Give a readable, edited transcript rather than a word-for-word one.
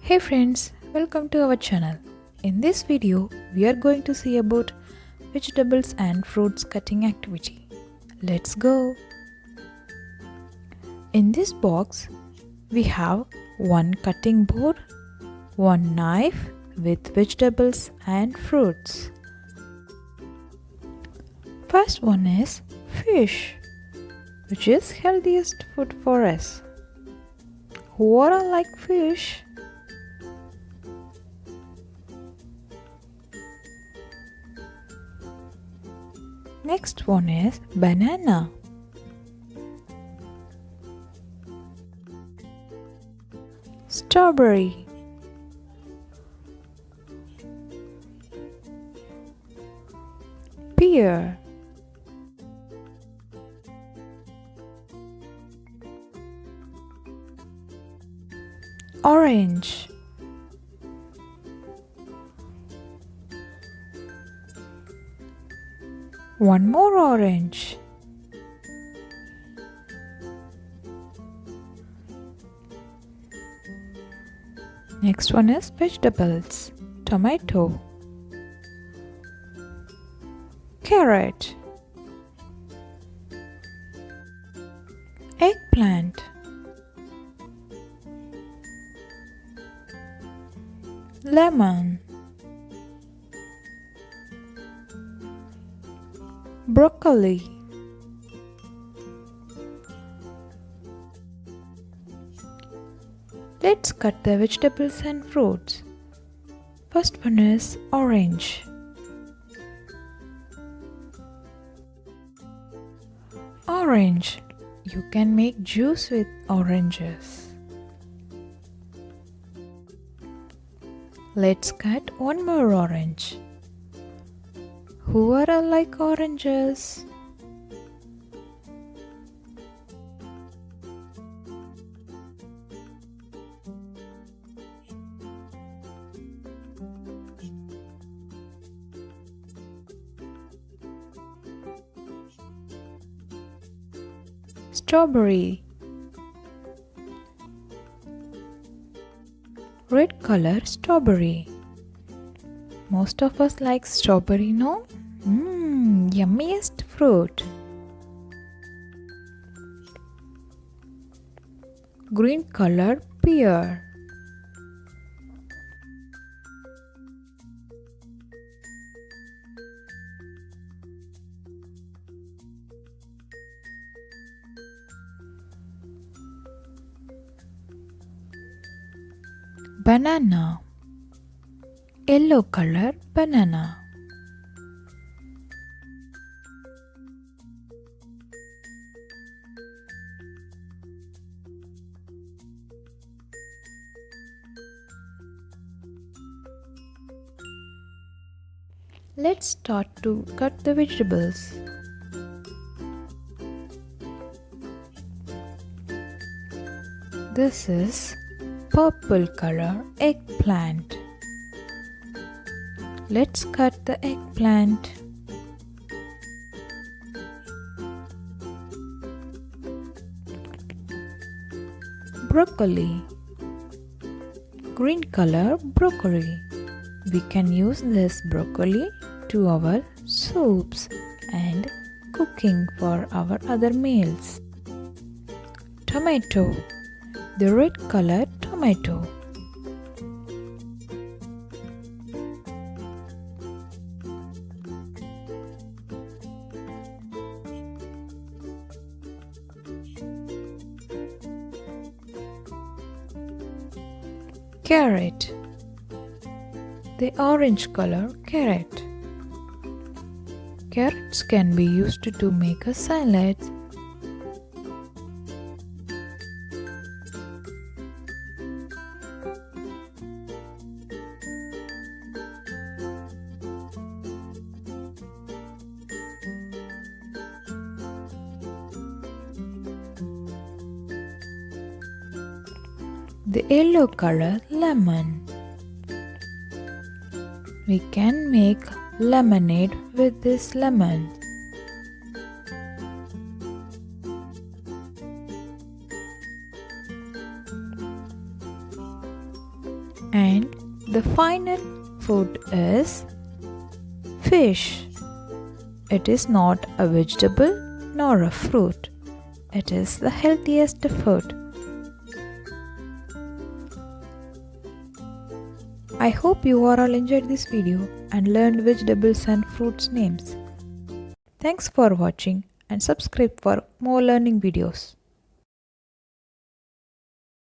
Hey friends, welcome to our channel. In this video, we are going to see about vegetables and fruits cutting activity. Let's go! In this box, we have one cutting board, one knife with vegetables and fruits. First one is fish, which is healthiest food for us. Who all like fish? Next one is banana. Strawberry. Pear. Orange. One more orange. Next one is vegetables. Tomato. Carrot. Eggplant. Lemon. Broccoli. Let's cut the vegetables and fruits. First one is orange. Orange. You can make juice with oranges. Let's cut one more orange. Who are like oranges? Strawberry. Red color strawberry. Most of us like strawberry, no? Yummiest fruit. Green color pear. Banana. Yellow color banana. Let's start to cut the vegetables. This is purple color eggplant. Let's cut the eggplant. Broccoli. Green color broccoli. We can use this broccoli to our soups and cooking for our other meals. Tomato. The red color tomato. Carrot. The orange color carrot. Carrots can be used to make a salad. The yellow color lemon. We can make lemonade with this lemon. And the final food is fish. It is not a vegetable nor a fruit. It is the healthiest food. I hope you all enjoyed this video and learned vegetables and fruits names. Thanks for watching and subscribe for more learning videos.